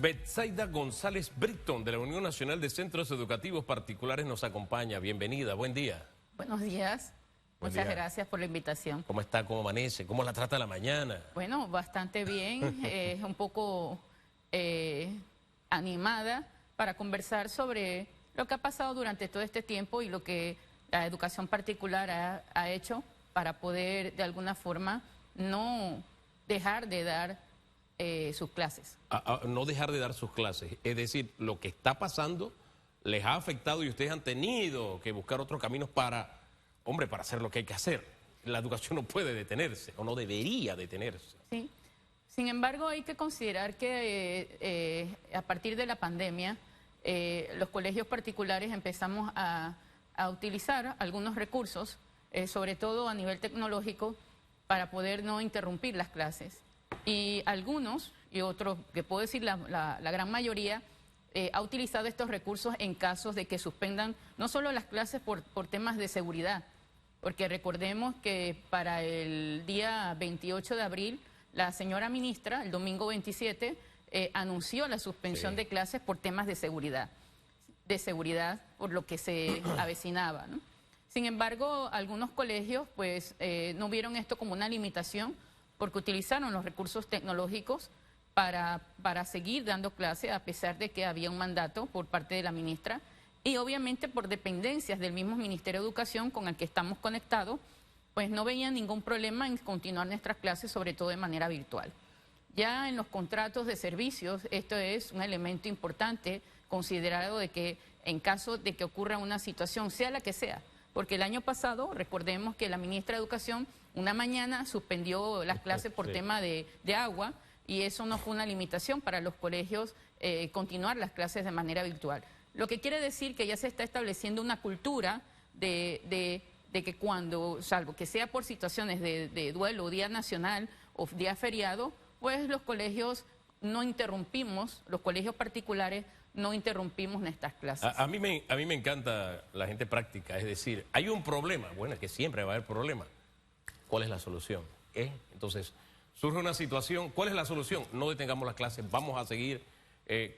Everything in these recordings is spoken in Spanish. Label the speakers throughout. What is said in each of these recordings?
Speaker 1: Betsaida González Britton, de la Unión Nacional de Centros Educativos Particulares, nos acompaña. Bienvenida, buen día.
Speaker 2: Buenos días. Muchas gracias por la invitación.
Speaker 1: ¿Cómo está? ¿Cómo amanece? ¿Cómo la trata la mañana?
Speaker 2: Bueno, bastante bien. Un poco animada para conversar sobre lo que ha pasado durante todo este tiempo y lo que la educación particular ha hecho para poder, de alguna forma, no dejar de dar sus clases.
Speaker 1: No dejar de dar sus clases. Es decir, lo que está pasando les ha afectado y ustedes han tenido que buscar otros caminos para, hombre, para hacer lo que hay que hacer. La educación no puede detenerse o no debería detenerse.
Speaker 2: Sí. Sin embargo, hay que considerar que a partir de la pandemia, los colegios particulares empezamos a utilizar algunos recursos, sobre todo a nivel tecnológico, para poder no interrumpir las clases. Y algunos y otros, que puedo decir la gran mayoría, ha utilizado estos recursos en casos de que suspendan no solo las clases por temas de seguridad, porque recordemos que para el día 28 de abril, la señora ministra, el domingo 27, anunció la suspensión de clases por temas de seguridad por lo que se avecinaba, ¿no? Sin embargo, algunos colegios pues no vieron esto como una limitación porque utilizaron los recursos tecnológicos para seguir dando clases a pesar de que había un mandato por parte de la ministra y obviamente por dependencias del mismo Ministerio de Educación con el que estamos conectados, pues no veían ningún problema en continuar nuestras clases, sobre todo de manera virtual. Ya en los contratos de servicios, esto es un elemento importante considerado de que en caso de que ocurra una situación, sea la que sea, porque el año pasado, recordemos que la ministra de Educación una mañana suspendió las clases por tema de agua y eso no fue una limitación para los colegios continuar las clases de manera virtual. Lo que quiere decir que ya se está estableciendo una cultura de que cuando, salvo que sea por situaciones de duelo, día nacional o día feriado, pues los colegios no interrumpimos, los colegios particulares no interrumpimos nuestras clases.
Speaker 1: A mí me encanta la gente práctica, es decir, hay un problema, bueno, es que siempre va a haber problema. ¿Cuál es la solución? Entonces, surge una situación, ¿cuál es la solución? No detengamos las clases, vamos a seguir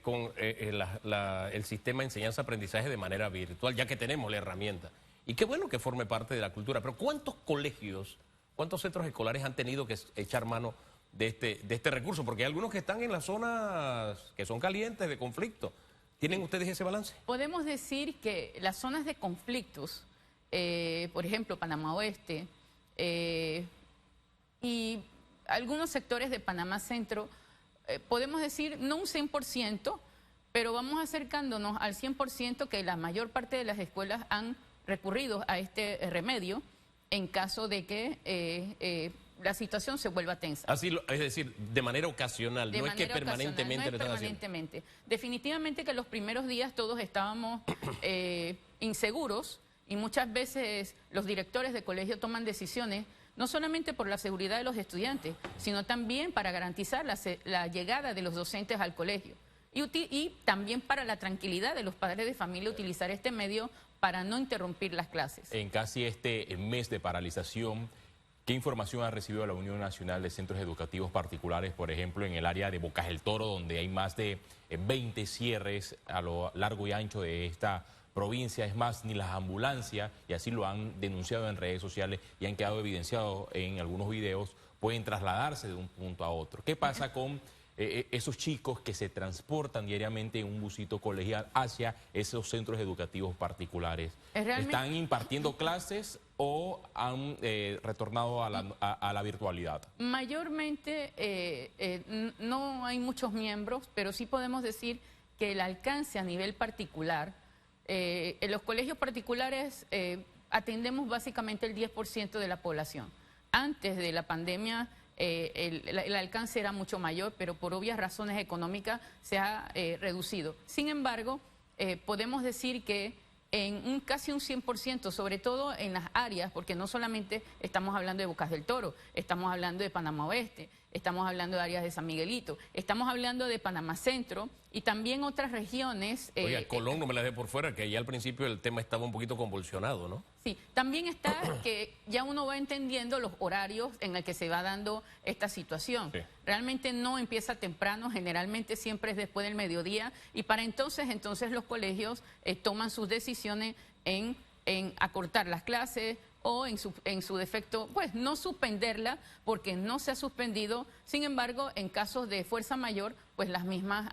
Speaker 1: con el sistema de enseñanza-aprendizaje de manera virtual, ya que tenemos la herramienta. Y qué bueno que forme parte de la cultura, pero ¿cuántos colegios, cuántos centros escolares han tenido que echar mano de este recurso? Porque hay algunos que están en las zonas que son calientes, de conflicto. ¿Tienen ustedes ese balance?
Speaker 2: Podemos decir que las zonas de conflictos, por ejemplo, Panamá Oeste y algunos sectores de Panamá Centro, podemos decir no un 100%, pero vamos acercándonos al 100% que la mayor parte de las escuelas han recurrido a este remedio en caso de que la situación se vuelva tensa.
Speaker 1: Así, es decir, de manera ocasional, no es que permanentemente lo están haciendo.
Speaker 2: Definitivamente que los primeros días todos estábamos inseguros y muchas veces los directores de colegio toman decisiones no solamente por la seguridad de los estudiantes, sino también para garantizar la llegada de los docentes al colegio. Y también para la tranquilidad de los padres de familia utilizar este medio para no interrumpir las clases.
Speaker 3: En casi este mes de paralización, ¿qué información ha recibido la Unión Nacional de Centros Educativos Particulares, por ejemplo, en el área de Bocas del Toro, donde hay más de 20 cierres a lo largo y ancho de esta provincia? Es más, ni las ambulancias, y así lo han denunciado en redes sociales y han quedado evidenciados en algunos videos, pueden trasladarse de un punto a otro. ¿Qué pasa con esos chicos que se transportan diariamente en un busito colegial hacia esos centros educativos particulares? ¿Están impartiendo clases o han retornado a la virtualidad?
Speaker 2: Mayormente no hay muchos miembros, pero sí podemos decir que el alcance a nivel particular, en los colegios particulares atendemos básicamente el 10% de la población. Antes de la pandemia el alcance era mucho mayor, pero por obvias razones económicas se ha reducido. Sin embargo, podemos decir que en casi un 100%, sobre todo en las áreas, porque no solamente estamos hablando de Bocas del Toro, estamos hablando de Panamá Oeste, estamos hablando de áreas de San Miguelito, estamos hablando de Panamá Centro y también otras regiones.
Speaker 1: Oiga, Colón no me la dé por fuera, que ya al principio el tema estaba un poquito convulsionado, ¿no?
Speaker 2: Sí, también está que ya uno va entendiendo los horarios en el que se va dando esta situación.
Speaker 3: Sí.
Speaker 2: Realmente no empieza temprano, generalmente siempre es después del mediodía y para entonces los colegios toman sus decisiones en acortar las clases o en su defecto, pues no suspenderla porque no se ha suspendido. Sin embargo, en casos de fuerza mayor, pues las mismas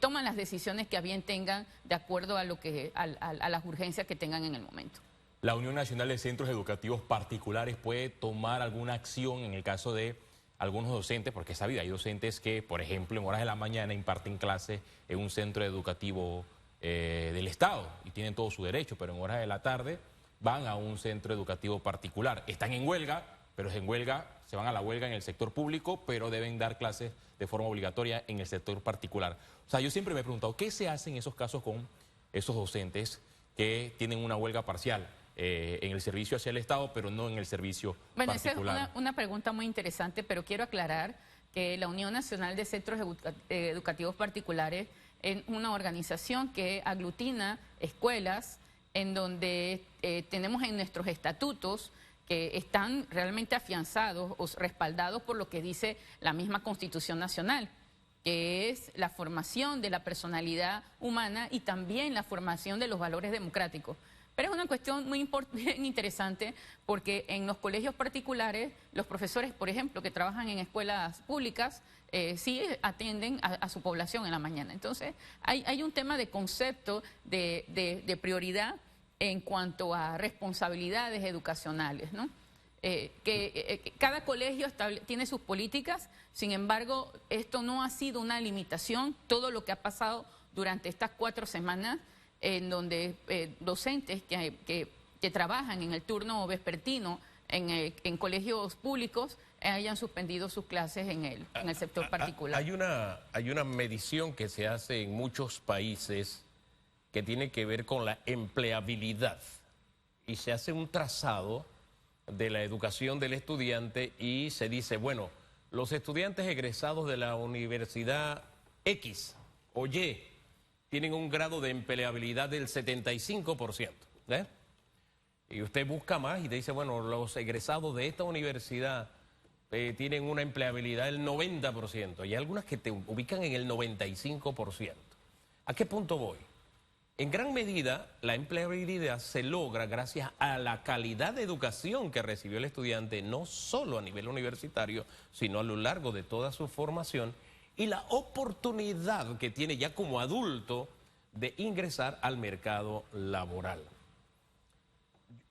Speaker 2: toman las decisiones que a bien tengan de acuerdo a las urgencias que tengan en el momento.
Speaker 3: ¿La Unión Nacional de Centros Educativos Particulares puede tomar alguna acción en el caso de algunos docentes? Porque es sabido, hay docentes que, por ejemplo, en horas de la mañana imparten clases en un centro educativo del Estado y tienen todo su derecho, pero en horas de la tarde van a un centro educativo particular. Están en huelga, pero es en huelga, se van a la huelga en el sector público, pero deben dar clases de forma obligatoria en el sector particular. O sea, yo siempre me he preguntado, ¿qué se hace en esos casos con esos docentes que tienen una huelga parcial en el servicio hacia el Estado, pero no en el servicio particular?
Speaker 2: Bueno, esa es una pregunta muy interesante, pero quiero aclarar que la Unión Nacional de Centros Educativos Particulares es una organización que aglutina escuelas en donde tenemos en nuestros estatutos que están realmente afianzados o respaldados por lo que dice la misma Constitución Nacional, que es la formación de la personalidad humana y también la formación de los valores democráticos. Pero es una cuestión muy interesante porque en los colegios particulares, los profesores, por ejemplo, que trabajan en escuelas públicas, sí atienden a su población en la mañana. Entonces, hay un tema de concepto de prioridad en cuanto a responsabilidades educacionales, ¿no? Cada colegio tiene sus políticas, sin embargo, esto no ha sido una limitación. Todo lo que ha pasado durante estas 4 semanas, en donde docentes que trabajan en el turno vespertino en colegios públicos hayan suspendido sus clases en el sector particular.
Speaker 1: Hay una medición que se hace en muchos países que tiene que ver con la empleabilidad y se hace un trazado de la educación del estudiante y se dice, bueno, los estudiantes egresados de la universidad X o Y tienen un grado de empleabilidad del 75%. Y usted busca más y te dice, bueno, los egresados de esta universidad tienen una empleabilidad del 90%. Y hay algunas que te ubican en el 95%. ¿A qué punto voy? En gran medida, la empleabilidad se logra gracias a la calidad de educación que recibió el estudiante, no solo a nivel universitario, sino a lo largo de toda su formación, y la oportunidad que tiene ya como adulto de ingresar al mercado laboral.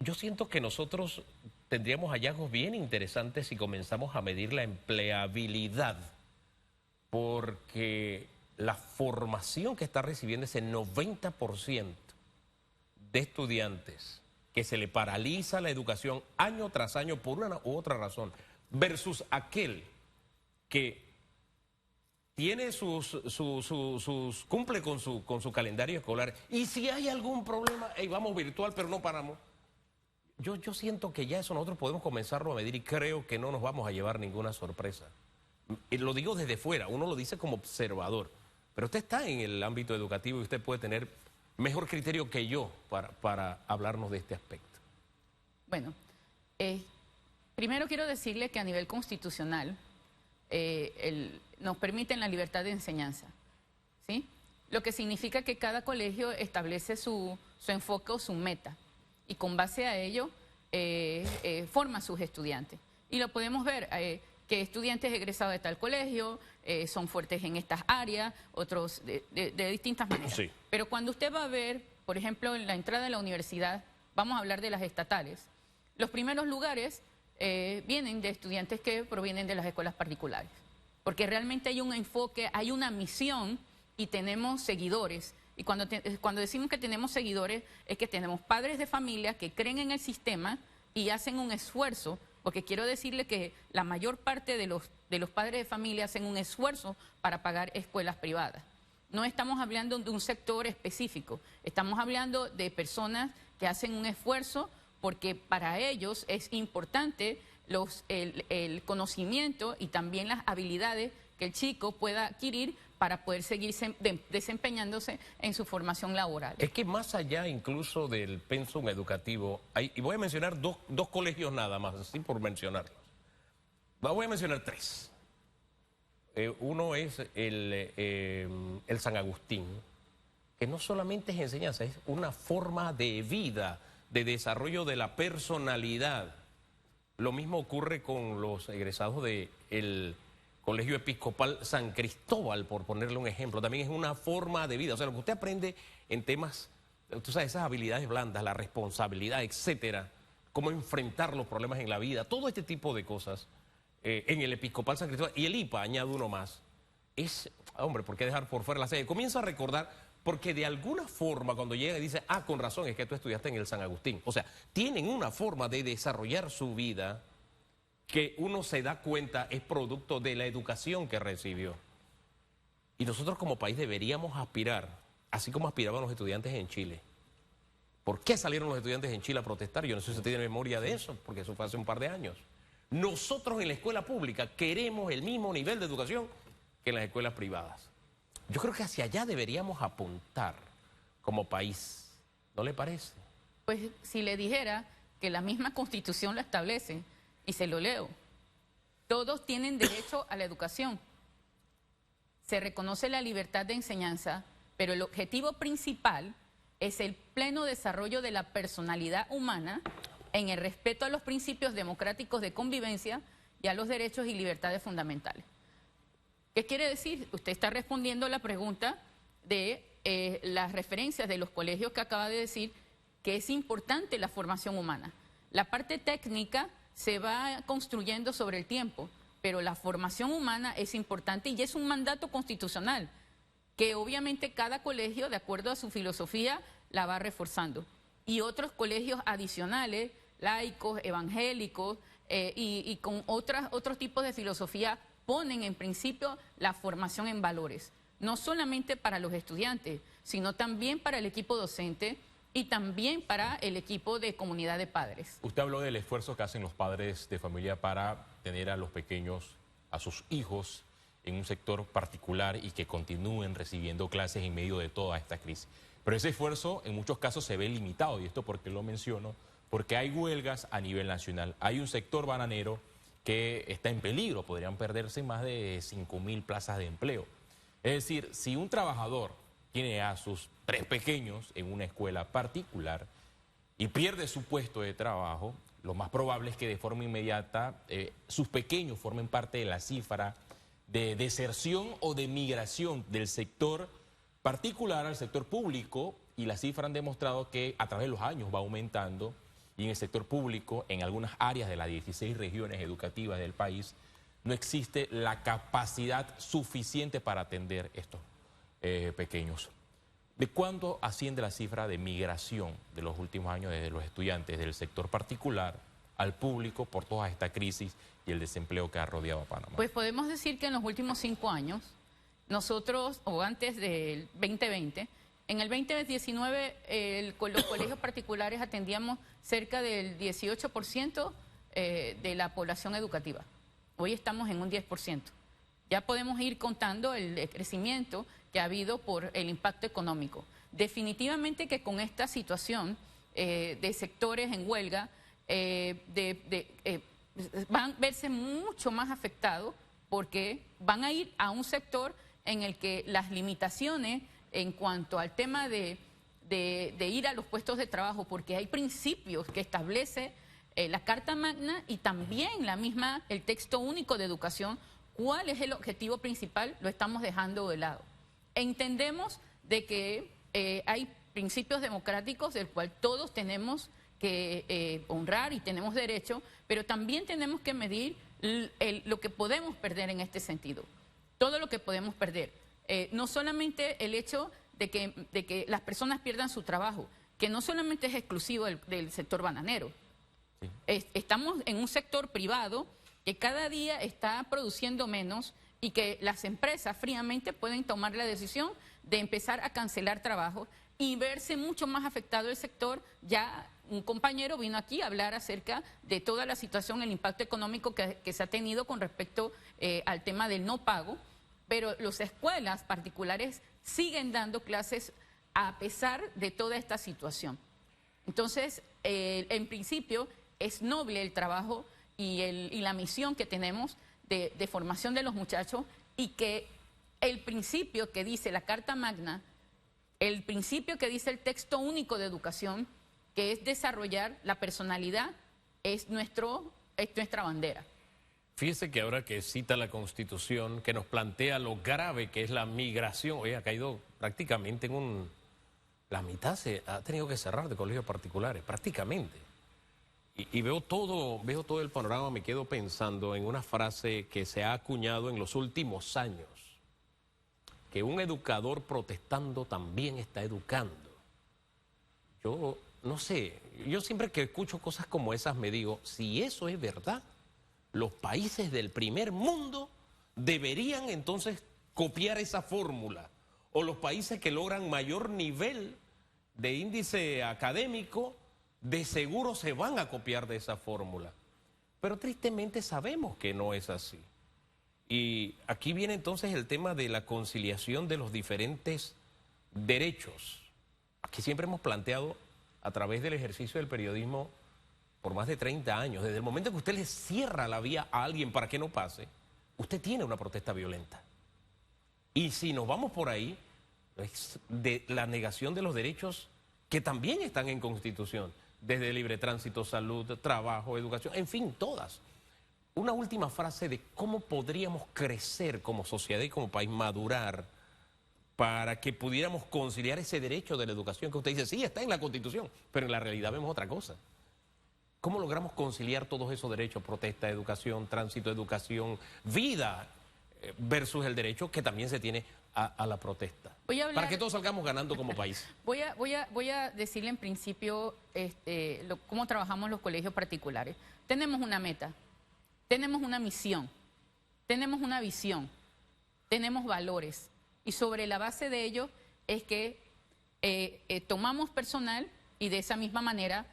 Speaker 1: Yo siento que nosotros tendríamos hallazgos bien interesantes si comenzamos a medir la empleabilidad, porque la formación que está recibiendo ese 90% de estudiantes que se le paraliza la educación año tras año por una u otra razón, versus aquel que tiene cumple con su calendario escolar, y si hay algún problema, vamos virtual pero no paramos. Yo siento que ya eso nosotros podemos comenzarlo a medir y creo que no nos vamos a llevar ninguna sorpresa. Y lo digo desde fuera, uno lo dice como observador. Pero usted está en el ámbito educativo y usted puede tener mejor criterio que yo para hablarnos de este aspecto.
Speaker 2: Bueno, primero quiero decirle que a nivel constitucional nos permiten la libertad de enseñanza, ¿sí? Lo que significa que cada colegio establece su enfoque o su meta y con base a ello forma a sus estudiantes. Y lo podemos ver, que estudiantes egresados de tal colegio son fuertes en estas áreas, otros de distintas maneras.
Speaker 1: Sí.
Speaker 2: Pero cuando usted va a ver, por ejemplo, en la entrada de la universidad, vamos a hablar de las estatales, los primeros lugares vienen de estudiantes que provienen de las escuelas particulares, porque realmente hay un enfoque, hay una misión y tenemos seguidores. Y cuando decimos que tenemos seguidores, es que tenemos padres de familia que creen en el sistema y hacen un esfuerzo, porque quiero decirle que la mayor parte de los padres de familia hacen un esfuerzo para pagar escuelas privadas. No estamos hablando de un sector específico, estamos hablando de personas que hacen un esfuerzo porque para ellos es importante el conocimiento y también las habilidades que el chico pueda adquirir para poder seguir desempeñándose en su formación laboral.
Speaker 1: Es que más allá incluso del pensum educativo, y voy a mencionar dos colegios nada más, así por mencionarlos. Voy a mencionar tres. Uno es el San Agustín, que no solamente es enseñanza, es una forma de vida, de desarrollo de la personalidad. Lo mismo ocurre con los egresados del Colegio Episcopal San Cristóbal, por ponerle un ejemplo. También es una forma de vida. O sea, lo que usted aprende en temas, tú sabes, esas habilidades blandas, la responsabilidad, etcétera, cómo enfrentar los problemas en la vida, todo este tipo de cosas, en el Episcopal San Cristóbal. Y el IPA, añado uno más, es, hombre, ¿por qué dejar por fuera la sede? Comienza a recordar, porque de alguna forma cuando llega y dice, con razón, es que tú estudiaste en el San Agustín. O sea, tienen una forma de desarrollar su vida que uno se da cuenta es producto de la educación que recibió. Y nosotros como país deberíamos aspirar, así como aspiraban los estudiantes en Chile. ¿Por qué salieron los estudiantes en Chile a protestar? Yo no sé si usted tiene memoria de eso, porque eso fue hace un par de años. Nosotros en la escuela pública queremos el mismo nivel de educación que en las escuelas privadas. Yo creo que hacia allá deberíamos apuntar como país. ¿No le parece?
Speaker 2: Pues si le dijera que la misma Constitución lo establece, y se lo leo, todos tienen derecho a la educación. Se reconoce la libertad de enseñanza, pero el objetivo principal es el pleno desarrollo de la personalidad humana en el respeto a los principios democráticos de convivencia y a los derechos y libertades fundamentales. ¿Qué quiere decir? Usted está respondiendo a la pregunta de las referencias de los colegios que acaba de decir que es importante la formación humana. La parte técnica se va construyendo sobre el tiempo, pero la formación humana es importante y es un mandato constitucional que obviamente cada colegio, de acuerdo a su filosofía, la va reforzando. Y otros colegios adicionales, laicos, evangélicos y con otros tipos de filosofía, ponen en principio la formación en valores, no solamente para los estudiantes, sino también para el equipo docente y también para el equipo de comunidad de padres.
Speaker 3: Usted habló del esfuerzo que hacen los padres de familia para tener a los pequeños, a sus hijos, en un sector particular y que continúen recibiendo clases en medio de toda esta crisis. Pero ese esfuerzo en muchos casos se ve limitado, y esto porque lo menciono, porque hay huelgas a nivel nacional. Hay un sector bananero que está en peligro, podrían perderse más de 5.000 plazas de empleo. Es decir, si un trabajador tiene a sus 3 pequeños en una escuela particular y pierde su puesto de trabajo, lo más probable es que de forma inmediata sus pequeños formen parte de la cifra de deserción o de migración del sector particular al sector público, y las cifras han demostrado que a través de los años va aumentando, y en el sector público, en algunas áreas de las 16 regiones educativas del país, no existe la capacidad suficiente para atender estos pequeños. ¿De cuánto asciende la cifra de migración de los últimos años desde los estudiantes del sector particular al público por toda esta crisis y el desempleo que ha rodeado a Panamá?
Speaker 2: Pues podemos decir que en los últimos 5 años, nosotros, o antes del 2020, en el 2019 los colegios particulares atendíamos cerca del 18% de la población educativa. Hoy estamos en un 10%. Ya podemos ir contando el crecimiento que ha habido por el impacto económico. Definitivamente que con esta situación de sectores en huelga van a verse mucho más afectados, porque van a ir a un sector en el que las limitaciones en cuanto al tema de ir a los puestos de trabajo, porque hay principios que establece la Carta Magna y también el texto único de educación. ¿Cuál es el objetivo principal? Lo estamos dejando de lado. Entendemos de que hay principios democráticos del cual todos tenemos que honrar y tenemos derecho, pero también tenemos que medir lo que podemos perder en este sentido. Todo lo que podemos perder. No solamente el hecho de que las personas pierdan su trabajo, que no solamente es exclusivo del sector bananero. Sí. Estamos en un sector privado que cada día está produciendo menos y que las empresas fríamente pueden tomar la decisión de empezar a cancelar trabajo y verse mucho más afectado el sector. Ya un compañero vino aquí a hablar acerca de toda la situación, el impacto económico que se ha tenido con respecto al tema del no pago. pero las escuelas particulares siguen dando clases a pesar de toda esta situación. Entonces, en principio, es noble el trabajo y la misión que tenemos de formación de los muchachos, y que el principio que dice la Carta Magna, el principio que dice el texto único de educación, que es desarrollar la personalidad, es nuestra bandera.
Speaker 1: Fíjese que ahora que cita la Constitución, que nos plantea lo grave que es la migración, oye, ha caído prácticamente la mitad se ha tenido que cerrar de colegios particulares, prácticamente. Y veo todo el panorama, me quedo pensando en una frase que se ha acuñado en los últimos años, que un educador protestando también está educando. Yo no sé, yo siempre que escucho cosas como esas me digo, si eso es verdad, los países del primer mundo deberían entonces copiar esa fórmula, o los países que logran mayor nivel de índice académico, de seguro se van a copiar de esa fórmula. Pero tristemente sabemos que no es así. Y aquí viene entonces el tema de la conciliación de los diferentes derechos. Aquí siempre hemos planteado, a través del ejercicio del periodismo por más de 30 años, desde el momento que usted le cierra la vía a alguien para que no pase, usted tiene una protesta violenta. Y si nos vamos por ahí, es de la negación de los derechos que también están en Constitución, desde libre tránsito, salud, trabajo, educación, en fin, todas. Una última frase de cómo podríamos crecer como sociedad y como país, madurar, para que pudiéramos conciliar ese derecho de la educación que usted dice, sí, está en la Constitución, pero en la realidad vemos otra cosa. ¿Cómo logramos conciliar todos esos derechos? Protesta, educación, tránsito, educación, vida, versus el derecho que también se tiene a la protesta. Para que todos salgamos ganando como país.
Speaker 2: Voy a decirle en principio cómo trabajamos los colegios particulares. Tenemos una meta, tenemos una misión, tenemos una visión, tenemos valores. Y sobre la base de ello es que tomamos personal y de esa misma manera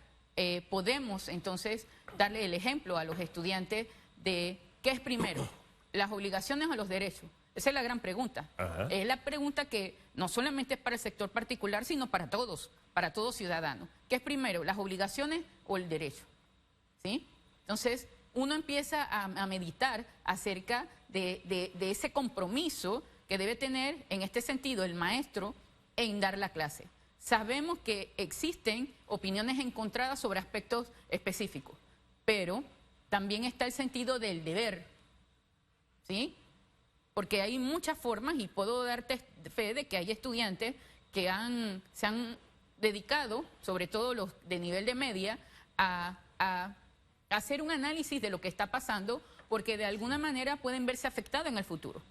Speaker 2: podemos entonces darle el ejemplo a los estudiantes de qué es primero, las obligaciones o los derechos. Esa es la gran pregunta. Ajá. Es la pregunta que no solamente es para el sector particular, sino para todos ciudadanos. ¿Qué es primero, las obligaciones o el derecho? ¿Sí? Entonces, uno empieza a meditar acerca de ese compromiso que debe tener, en este sentido, el maestro en dar la clase. Sabemos que existen opiniones encontradas sobre aspectos específicos, pero también está el sentido del deber, ¿sí? Porque hay muchas formas, y puedo darte fe de que hay estudiantes que se han dedicado, sobre todo los de nivel de media, a hacer un análisis de lo que está pasando, porque de alguna manera pueden verse afectados en el futuro.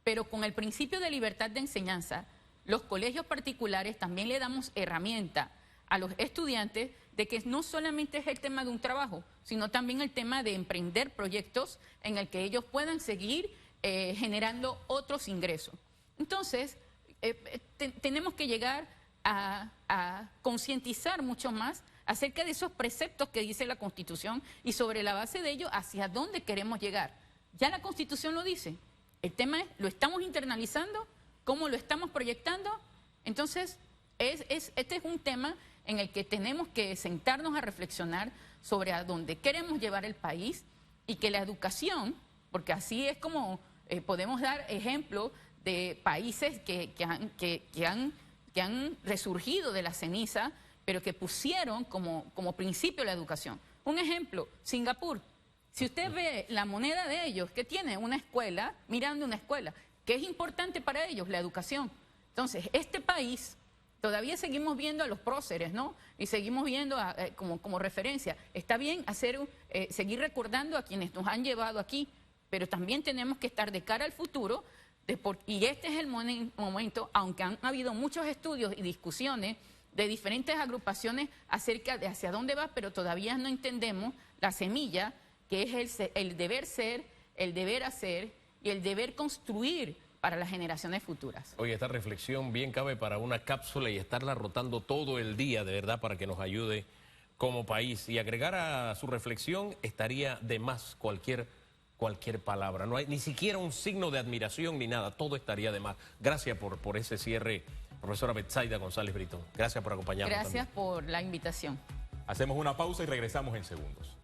Speaker 2: Pero con el principio de libertad de enseñanza, los colegios particulares también le damos herramienta a los estudiantes de que no solamente es el tema de un trabajo, sino también el tema de emprender proyectos en el que ellos puedan seguir generando otros ingresos. Entonces, tenemos que llegar a concientizar mucho más acerca de esos preceptos que dice la Constitución y sobre la base de ello hacia dónde queremos llegar. Ya la Constitución lo dice. El tema es, ¿lo estamos internalizando? ¿Cómo lo estamos proyectando? Entonces, este es un tema en el que tenemos que sentarnos a reflexionar sobre a dónde queremos llevar el país, y que la educación, porque así es como podemos dar ejemplo de países que han resurgido de la ceniza, pero que pusieron como principio la educación. Un ejemplo, Singapur. Si usted ve la moneda de ellos, que tiene una escuela, mirando una escuela, que es importante para ellos, la educación. Entonces, este país, todavía seguimos viendo a los próceres, ¿no? Y seguimos viendo como referencia. Está bien seguir recordando a quienes nos han llevado aquí, pero también tenemos que estar de cara al futuro, y este es el momento, aunque han habido muchos estudios y discusiones de diferentes agrupaciones acerca de hacia dónde va, pero todavía no entendemos la semilla, que es el deber ser, el deber hacer y el deber construir para las generaciones futuras.
Speaker 1: Oye, esta reflexión bien cabe para una cápsula y estarla rotando todo el día, de verdad, para que nos ayude como país. Y agregar a su reflexión estaría de más cualquier cualquier palabra. No hay ni siquiera un signo de admiración ni nada. Todo estaría de más. Gracias por ese cierre, profesora Betsaida González Britton. Gracias por acompañarnos.
Speaker 2: Gracias
Speaker 1: también
Speaker 2: por la invitación.
Speaker 3: Hacemos una pausa y regresamos en segundos.